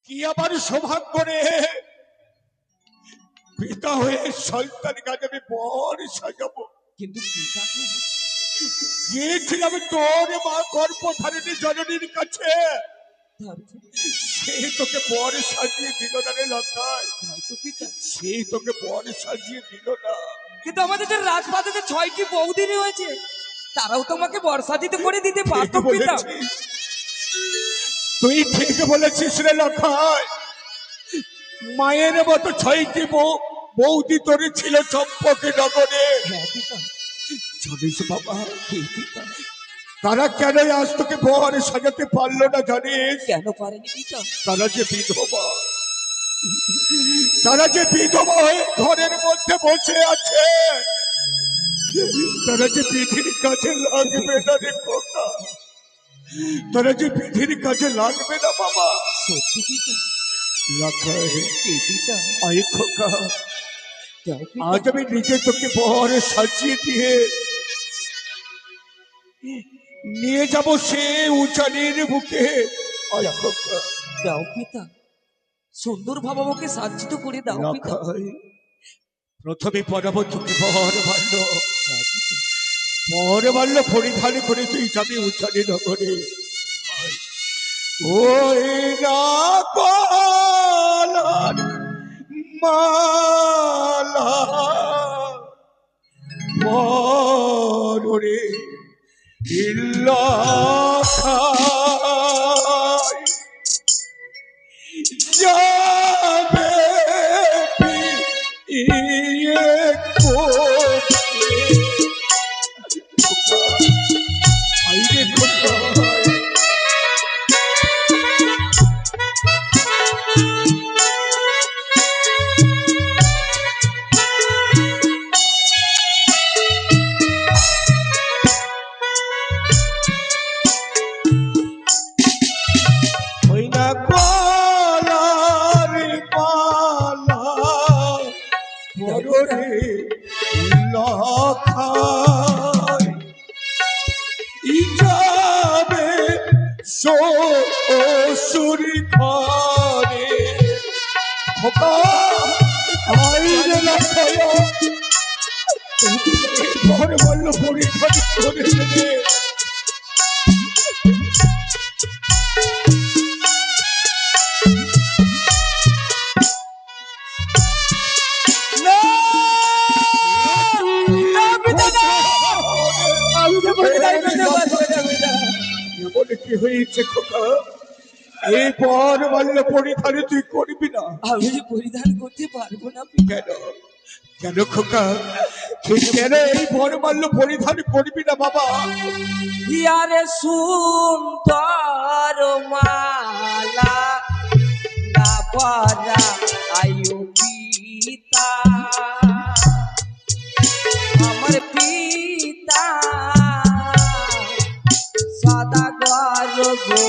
কি আবার সৌভাগ্য রে, পিতা হয়ে সন্তান কাজে আমি বর সাজাবো। কিন্তু পিতা গো, গিয়েছিলাম তোর মা গর্ভধারিণী জননীর কাছে, তারপর সে তোকে বর সাজিয়ে দিল না রে লঙ্কায়, তাই তো পিতা। সে তোকে বর সাজিয়ে দিল না। কিন্তু আমাদের যে রাজপাটে 6টি বৌদি রয়েছে, তারাও তোমাকে বর্ষা দিতে করে দিতে পারতো ঠিক পিতা। বলেছিস, তুই ঠিক বলেছিস রে লঙ্কায়। মায়ের মতো 6টি বৌদি তোর ছিল চম্পকে নগরে। হ্যাঁ পিতা। জানিস বাবা, হে পিতা, তারা কেন আজ তোকে বর সাজাতে পারলো না জানিস? কেন পারেনি পিতা? তারা যে বিধবা, তারা যে বিধবা হয়ে ঘরের মধ্যে বসে আছে, তারা যে বিধির কাজে লাগবে না রে খোকা, তারা যে বিধির কাজে লাগবে না বাবা। সত্যি পিতা? লাখায় হে পিতা, আয় খোকা, যাও পিতা। আজ আমি নিজে তোকে বর সাজিয়ে দিয়ে নিয়ে যাব সে উচানির বুকে। আয় খোকা, দাও পিতা, সুন্দর ভাবে আমাকে সাজ্জিত করে দাও পিতা। লাখায় প্রথমে পড়াবো তোকে বর মাল্য, হ্যাঁ পিতা। বর মাল্য পরিধান করে তুই যাবি উচানি নগরে। ওই না কলার মালা বরে ইল্লাখায় যাবে পিয়ে করতে। আইরে কোথায় ওই না কলার মালা বরে লখায় যাবে শ্বশুর ঘরে। খোকা আইরে লখায় ঘরে বলল পরীক্ষা করে দেবে। না! না পিতা, না! আমি তো পরিধান করতে পারবো না পিতা। এমন কি হয়েছে খোকা, এই বর মাল্য পরিধান তুই করবি না আমি পরিধান করতে পারবো না পিতা। কেন? কেন খোকা, তুই কেন এই বর মাল্য পরিধান করবি না বাবা? ইয়ারে সুন্দর মালা না পরা আয়ু পিতা, আমার পিতা সদাগর গো।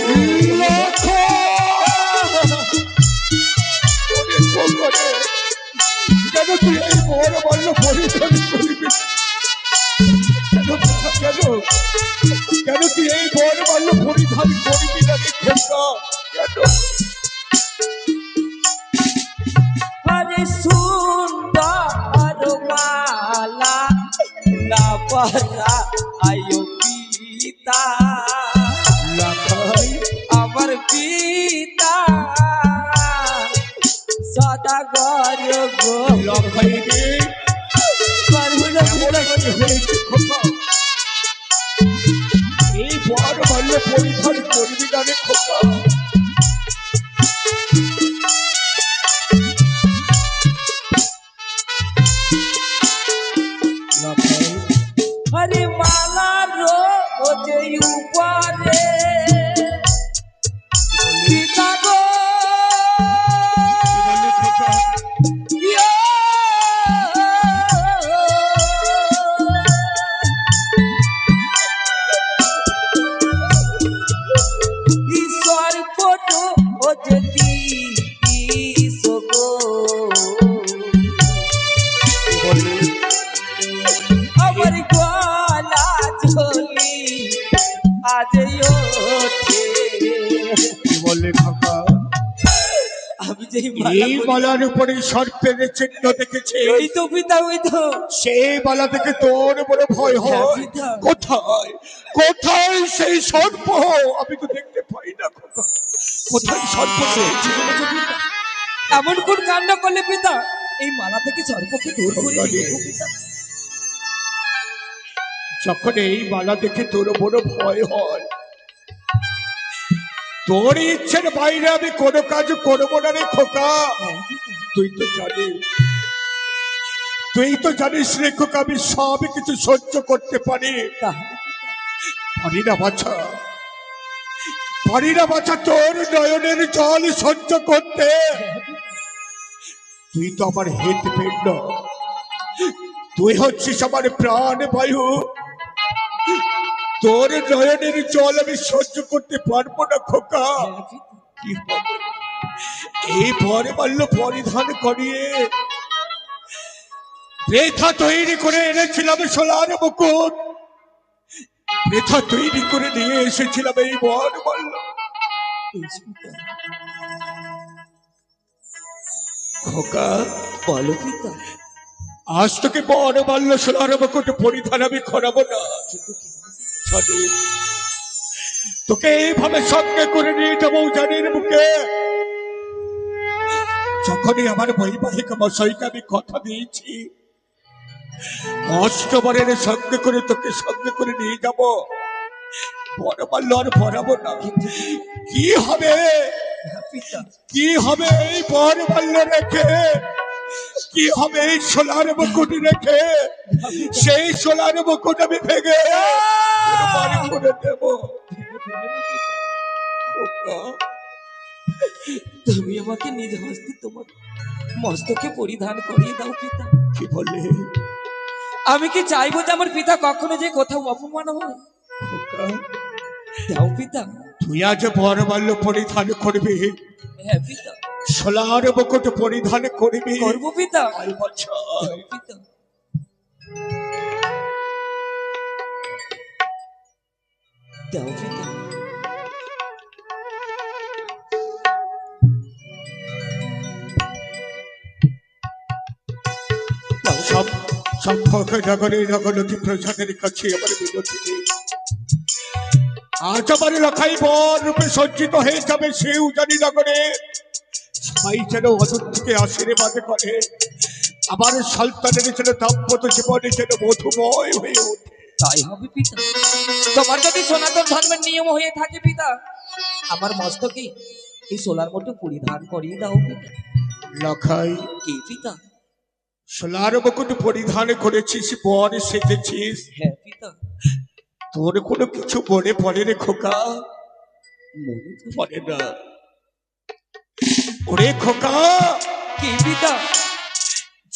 কেন তুই এই বর মাল্য পরিধান করবি না? কেন খোকা, কেন কেন তুই এই বর মাল্য পরিধান করবি না রে খোকা? কেন? আরে সুন্দর মালা না পরা আয়ু পিতা, লাখাই আমার পিতা সদাগর গো। লাখাই রে, পারবো না এমন কি হয়েছে খোকা, এই বর মাল্য পরিধান করবি না রে খোকা? লাখাই হরে মালা রোজে উপরে পিতা গো। ইয়ো! ঈশ্বর যেই এই মালার উপরে সর্পের চিহ্ন দেখেছে, ওই তো পিতা, ওই তো। সেই মালা থেকে তোর বড় ভয় হ্যাঁ, হয়। পিতা। কোথায় কোথায় সেই সর্প? আমি তো দেখতে পাই না খোকা। কোথায় সর্প রয়েছে? এমন কোন কাণ্ড করলে পিতা এই মালা থেকে সর্পকে দূর করে দিবে পিতা? যখন এই মালা দেখে তোর বড় ভয় হয়, তোর ইচ্ছের বাইরে আমি কোনো কাজ করবো না রে খোকা। তুই তো জানিস রে খোকা, আমি সব কিছু সহ্য করতে পারি। পারি না বাছা, পারি না বাছা তোর নয়নের জল সহ্য করতে। তুই তো আমার হৃদপিণ্ড, তুই হচ্ছিস আমার প্রাণ বায়ু। তোর নয়নের জল আমি সহ্য করতে পারবো না খোকা। কি হবে? এই বরমাল্য পরিধান করিয়ে বৃথা তৈরি করে এনেছিলাম সোলার মুকুট, বৃথা তৈরি করে নিয়ে এসেছিলাম এই বরমাল্য। খোকা বলো পিতা। আজ তোকে বরমাল্য সোলার মুকুট পরিধান আমি করাবো না। জানিস, তোকে এইভাবে সঙ্গে করে নিয়ে যাবো জানির মুখে। যখনই আমার বৈবাহিক মশাইকে আমি কথা দিয়েছি অষ্টবরের সঙ্গে করে তোকে সঙ্গে করে নিয়ে যাবো, বরমাল্য আর পরাবো না। কি হবে, কি হবে এই বরমাল্য রেখে? কি হবে এই সোলার মুকুট রেখে? সেই সোলার মুকুট আমি ভেঙে বাড়ি করে দেব। তুমি আমাকে নিজ হস্তে তোমার মস্তকে পরিধান করিয়ে দাও পিতা। কি বলে? আমি কি চাইবো যে আমার পিতা কখনো যে কোথাও অপমান হয়? দাও পিতা। তুই আজ বরমাল্য পরিধান করবি, হ্যাঁ পিতা। সোলার মুকুট পরিধান করবি। করবো পিতা। আই বাছা, দাও পিতা। দাও পিতা। সম্পর্ক নগরে নগরী প্রজাদের কাছে আমার বিনতি, আজ আমার লখাই বর রূপে সজ্জিত হয়ে যাবে সে উজানি নগরে। সবাই যেন অদূর থেকে আশীর্বাদ করে, আমার সন্তানের যেন দাম্পত্য জীবনে যেন মধুময় হয়ে ওঠে। তাই হবে পিতা। তোমার যদি সনাতন ধর্মের নিয়ম হয়ে থাকে পিতা, আমার মস্তকে এই সোলার মুকুট পরিধান করিয়ে দাও পিতা। লখাই, কি পিতা? সোলার মুকুট পরিধান করেছিস, বর সেজেছিস, হ্যাঁ পিতা। তোর কোনো কিছু মনে পড়ে রে খোকা? মনে তো পড়ে না। ওরে খোকা, কি পিতা?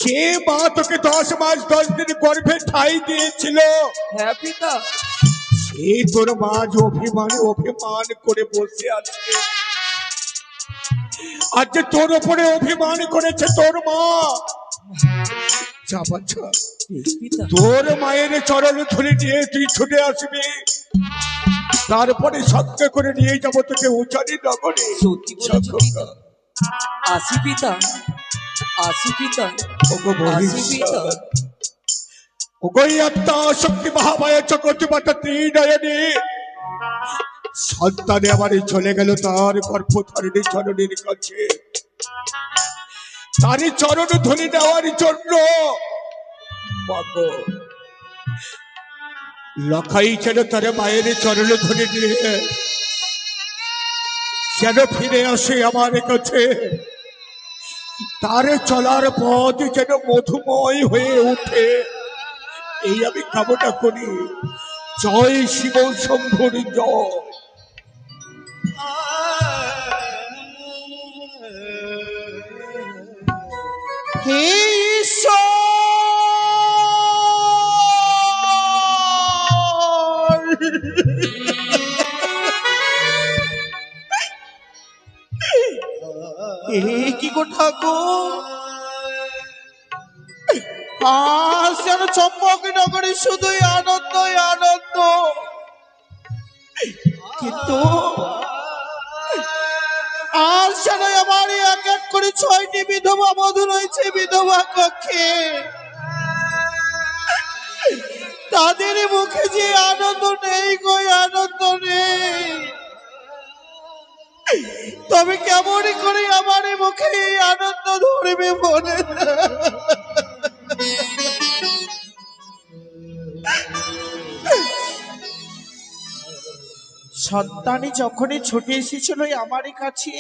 যে মা তোকে 10 মাস 10 দিন গর্ভে ঠাই দিয়েছিল, হ্যাঁ পিতা। সেই তোর মা যে অভিমানে অভিমান করে বসে আছে। আজ যে তোর উপরে অভিমান করেছে তোর মা। যা বাচ্চা, তোর মায়ের চরণ ধরে নিয়ে তুই ছুটে আসবি, তারপরে সঙ্গে করে নিয়ে যাবো তোকে উচানি নগরে। সত্যি বলেছ পিতা। আসি পিতা, আসি পিতা, ওগো আসি পিতা। ওগো আত্মা শক্তি মহামায়া চক্রবর্তী ত্রিনয়নী, সন্তানে আমার চলে গেল তার গর্ভধারিণী চরণের কাছে, তারই চরণ ধরে নেওয়ার জন্য। লখাই যেন তার মায়ের চরণ ধরে নিয়ে যেন ফিরে আসে আমার কাছে, তার চলার পথ যেন মধুময় হয়ে ওঠে, এই আমি কামনা করি। জয় শিব শম্ভুর জয়। হে ঈশ্বর, কি গো ঠাকুর, আজ যেন চম্পক নগরে শুধুই আনন্দ আনন্দ, কিন্তু আজ যেন আমার এক এক করে করে 6টি বিধবা বধূ রয়েছে বিধবা কক্ষে, তাদের মুখে যে আনন্দ নেই গো, আনন্দ নেই। তবে কেমন করে আমার মুখে এই আনন্দ ধরবে বলে সন্তানই যখনই ছুটে এসেছিল আমারই কাছে,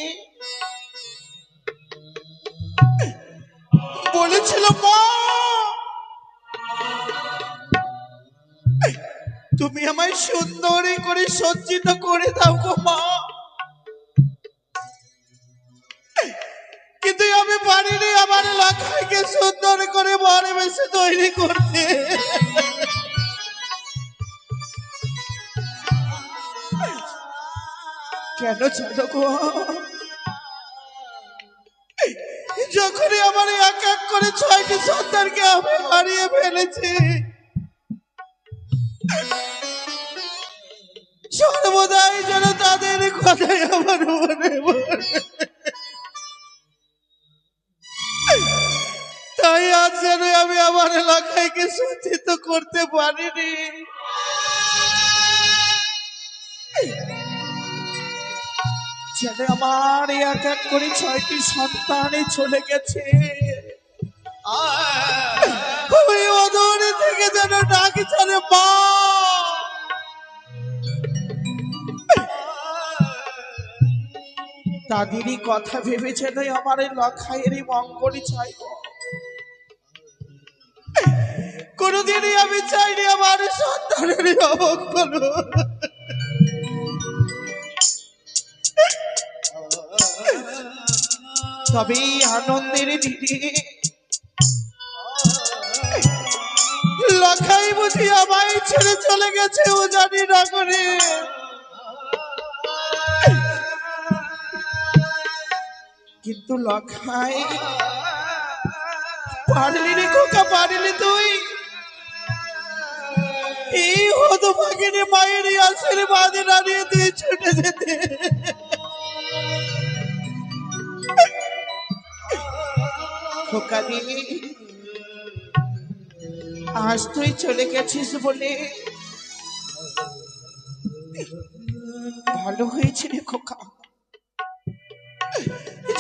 বলেছিল মা তুমি আমায় সুন্দর করে সজ্জিত করে দাও গো মা, কিন্তু আমি পারিনি আমার লাখাইকে সুন্দর করে বরে বেশি তৈরি করতে। কেন জানো গো, যখনই আমার এক এক করে 6টি সন্তানকে আমি হারিয়ে ফেলেছি, সর্বদাই যেন তাদের কথাই আমার মনে পড়ে। তাই আজ যেন আমি আমার এলাকাকে সজ্জিত করতে পারিনি। যেন আমার এক এক করে 6টি সন্তানে চলে গেছে, ওই অদূর থেকে যেন ডাকি চলে মা। তাদেরই কথা ভেবে যেন আমার লখাইয়েরই মঙ্গল চাইব। কোনদিনই আমি চাইনি আমার সন্তানেরই অমঙ্গল। তবে এই আনন্দের দিনে লখাই বুঝি আমায় ছেড়ে চলে গেছে, ও জানি না করে। কিন্তু লখাই পারলি রে খোকা, পারলি তুই এই হতভাগিনী মায়ের আশীর্বাদ না নিয়ে তুই ছুটে যেতে। খোকা দিদি আজ তুই চলে গেছিস বলে ভালো হয়েছে রে খোকা।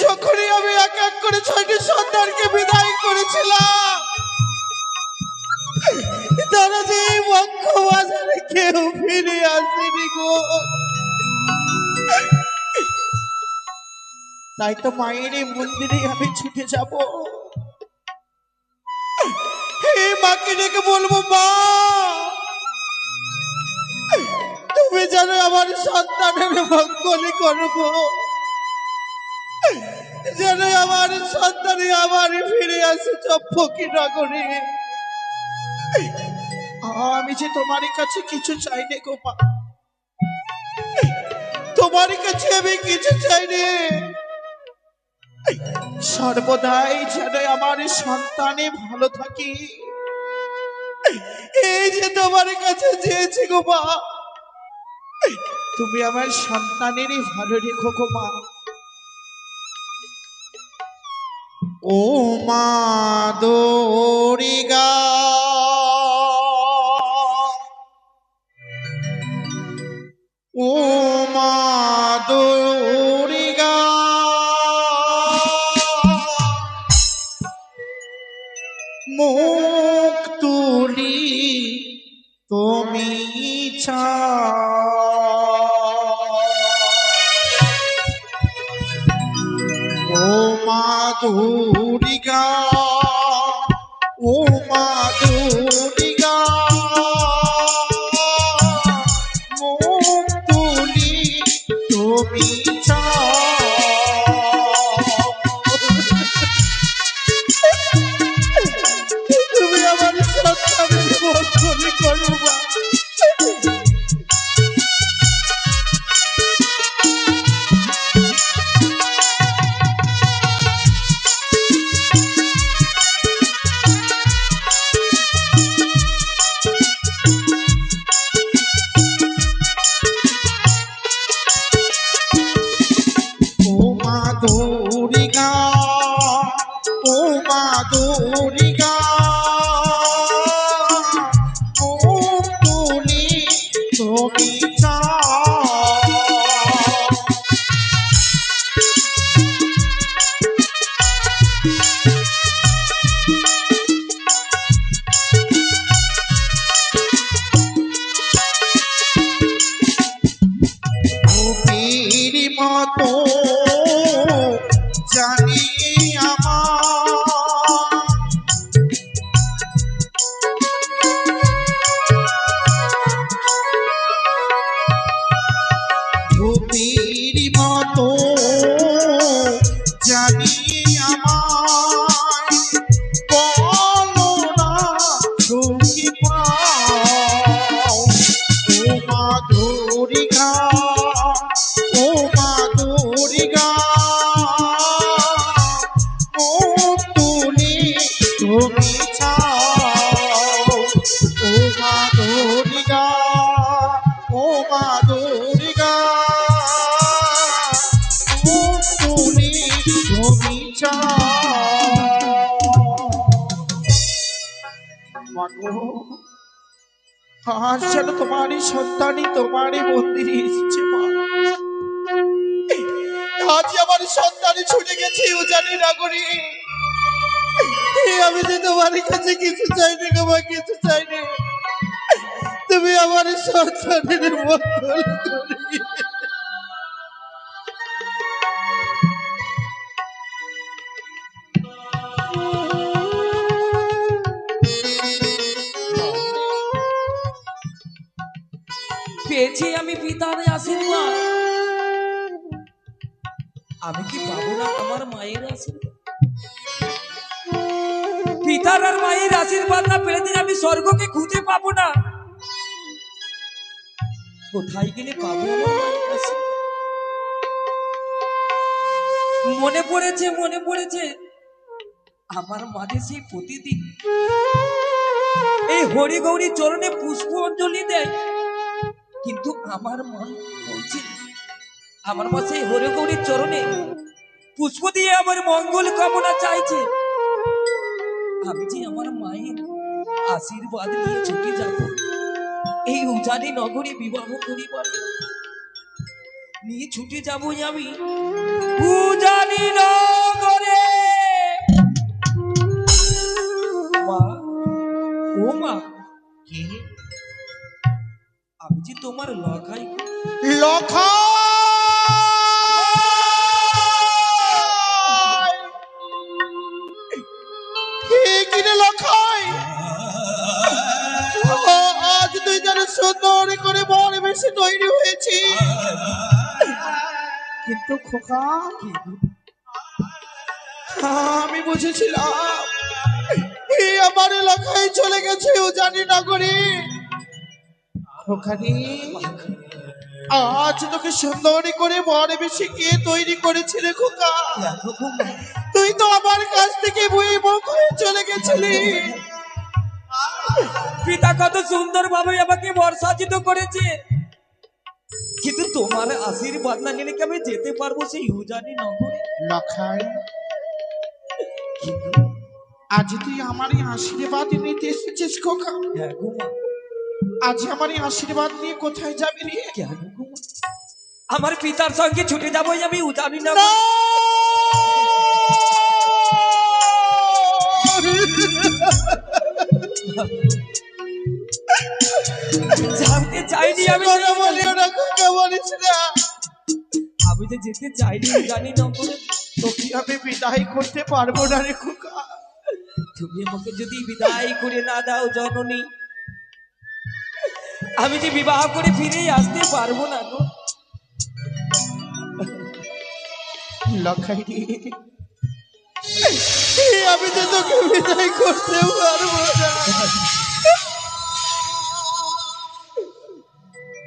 যখনই আমি এক এক করে 6টি সন্তানকে বিদায় করেছিলাম, তারা যে বক্ষ বাজারে কেউ ফিরে আসেনি গো। তাই তো মায়ের এই মন্দিরে আমি ছুটে যাব, এই মাকে ডেকে বলবো মা তুমি জানো আমার সন্তানের মঙ্গলই করবো, যেন আমার সন্তানে আবার ফিরে আসে চম্পকি নগরে। আমি যে তোমার কাছে কিছু চাইনি গো মা, তোমার কাছে আমি কিছু চাইনি, সর্বদাই যেন আমার সন্তানে ভালো থাকি এই যে তোমার কাছে চেয়েছি গো মা। তুমি আমার সন্তানেরই ভালো রেখো গো মা। ও মা দরিগা ও মা দরিগা মুখ তুলি তুমি ও মা দুর্গা ও মা দুর্গা মুখ তুলি তুমি তুমি আমার সন্তানের মঙ্গল করবা। ও মা দুর্গা দুর্গা মুখ তুলি তুমি চাও গোপীর মতো জানি আমার গোপীর মতো জানি আমায় বলো না তুমি পাও ও মা দুর্গা ও মা দুর্গা মুখ তুলি তুমি চাও ও মা দুর্গা ও মা দুর্গা মুখ তুলি তুমি চাও মাগো আজ যেন তোমারই সন্তানই তোমারই মন্দিরে এসেছে মা আজ আমার সন্তানই ছুটে গেছে উজানি নগরী আমি যে তোমার কাছে কিছু চাইনি গো মা কিছু চাইনি তুমি আমার সন্তানের মঙ্গল করি পেয়েছি আমি পিতার আশীর্বাদ, আমি কি পাবো না আমার মায়ের আশীর্বাদ? পিতার আর মায়ের আশীর্বাদ না পেলে দিন আমি স্বর্গকে খুঁজে পাবো না। কোথায় গেলে পাবো আমার মায়ের আশীর্বাদ? মনে পড়েছে আমার মাঝে সেই প্রতিদিন এই হরি গৌরী চরণে পুষ্প অঞ্জলি দেয়, কিন্তু আমার মন বলছে আমার মা সেই হরি গৌরীর চরণে পুষ্প দিয়ে আমার মঙ্গল কামনা চাইছে। আমি যে আমার মায়ের আশীর্বাদ নিয়ে ছুটে যাব এই উজানি নগরী বিবাহ করিবারে, নিয়ে ছুটে যাবই আমি উজানি নগরে। মা, ও মা, কে? আমি যে তোমার লখাই। আজ তুই যেন সুন্দর করে বর বেশি তৈরি হয়েছি কিন্তু খোকা আমি বুঝেছিলাম এই আমার এলাকায় চলে গেছে উজানি নগরী। খোকারি আজ তোকে সুন্দর করে বর বেশি কে তৈরি করেছে রে খোকা? তুই তো আমার কাছ থেকে বই মুখ হয়ে চলে গেছিলি। পিতা কত সুন্দর ভাবে আমাকে বর্ষাচিত করেছে, কিন্তু তোমার আশীর্বাদ না নিলে কি আমি যেতে পারবো সেই উজানি নগরে? লখাই আজ তুই আমার এই আশীর্বাদ নিতে এসেছিস খোকা? হ্যাঁ গো মা। আজ আমার এই আশীর্বাদ নিয়ে কোথায় যাবি রে? কেন গো মা? আমার পিতার সঙ্গে ছুটে যাবোই আমি উজানি না! নগরে। জানতে চাইনি আমি, কথা বলিও না খোকা, বলিস না। আমি যে যেতে চাইনি উজানি নগরে। তোকে আমি বিদায় করতে পারবো না রে খোকা। তুমি আমাকে যদি বিদায় করে না দাও জননী, আমি যে বিবাহ করে ফিরে আসতে পারবো না গো। লখাই আমি যে তোকে বিদায় করতে পারবো না।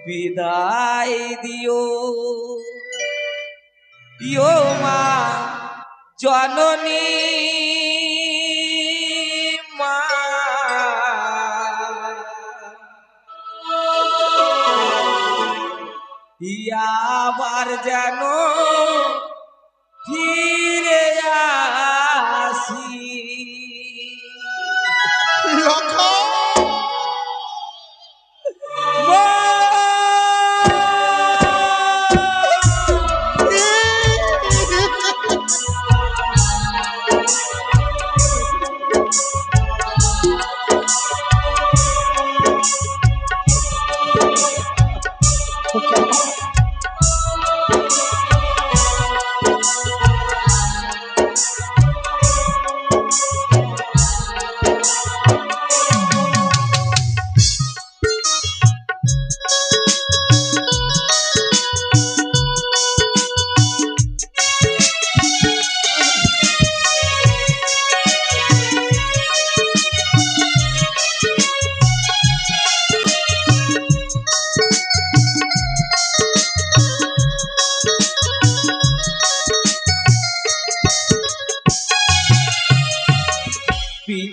বিদায় দিও ইয়ো মা জননী মা, আবার যেন ফিরে আসি।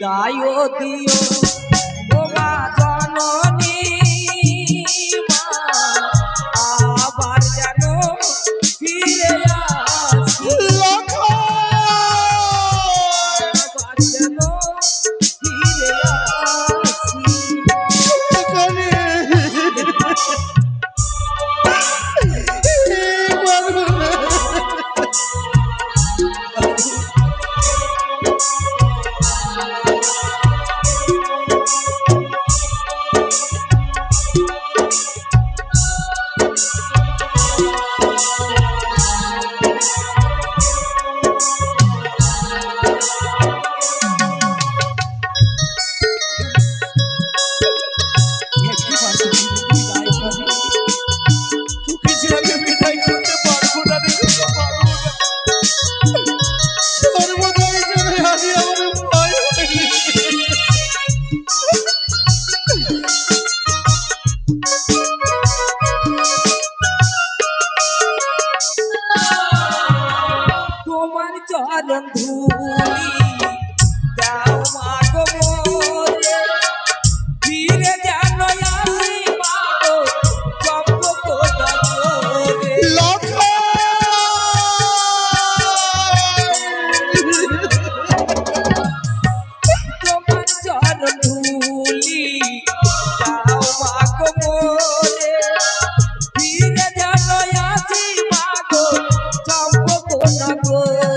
বিদায় দিও ও মা জননী মা আবার যেন ফিরে আসি আবার যেন ফিরে আসি তোমার চরণ ধুলি দাও মা গো মোরে ফিরে যেন আসি মা গো চম্পক দরে তোমার চরণ ধুলি দাও মা গো মোরে ফিরে যেন আসি মা গো চম্পক নগরে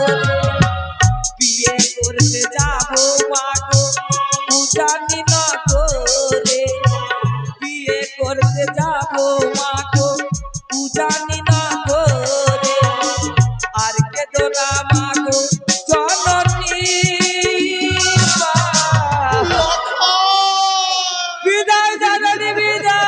বিয়ে করতে যাবো মা গো উজানি নগরে বিয়ে করতে যাবো মা গো উজানি নগরে আর কেদো না মা গো জননী মা। বিদায় জননী বিদায়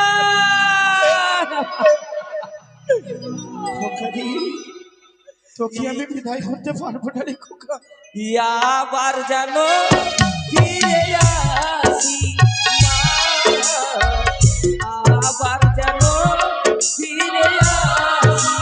তোকে আমি বিদায় করতে পারবো না রে খোকা। আবার যেন ফিরে আসি মা আবার যেন ফিরে আসি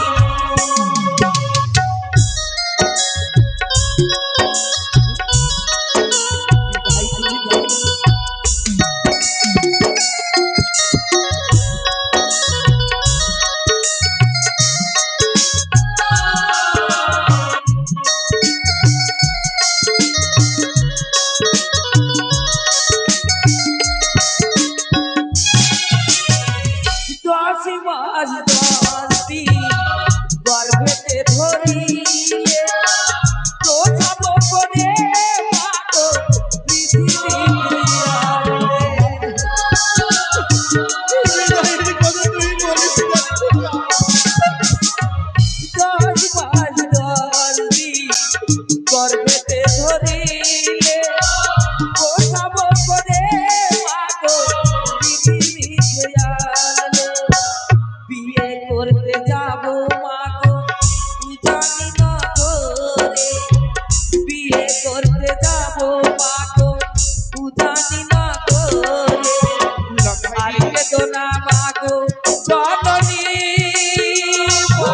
দশ মাস 10 দিন গর্ভেতে ধরিলে প্রসব করে মা গো পৃথিবী বিদায়ের কথা তুই বলিস না রে খোকা। 10 মাস 10 দিন গর্ভেতে ধরিলে প্রসব করে মা গো পৃথিবী আনলে বিয়ে করতে যাবো মা গো উজানি নগরে বিয়ে করতে যাবো মা গো উজানি নগরে আর কেদো না মা গো জননী মা।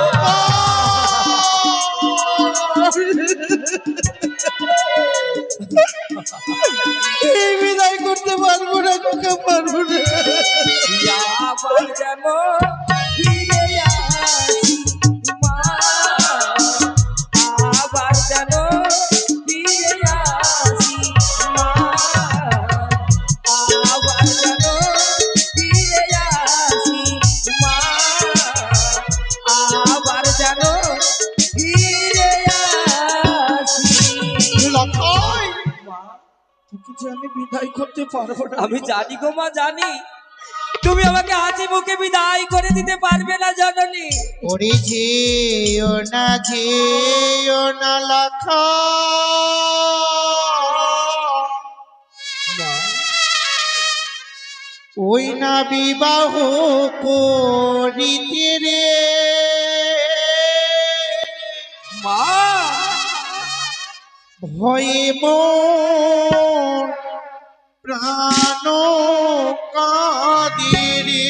এই বিদায় করতে পারবো না খোকা, পারবো না। আবার যেন ফিরে আসি মা আবার যেন ফিরে আসি মা আবার যেন ফিরে আসি মা আবার যেন ফিরে আসি লক্ষয়, মা। তোকে যে আমি বিদায় করতে পারবো না। আমি জানি গো মা জানি তুমি আমাকে হাসি মুখে বিদায় করে দিতে পারবে না জননী ওরে যেও না লক্ষয়, ওই না বিবাহ করিতে রে মা ভয়ে মন প্রাণ কাঁদে রে।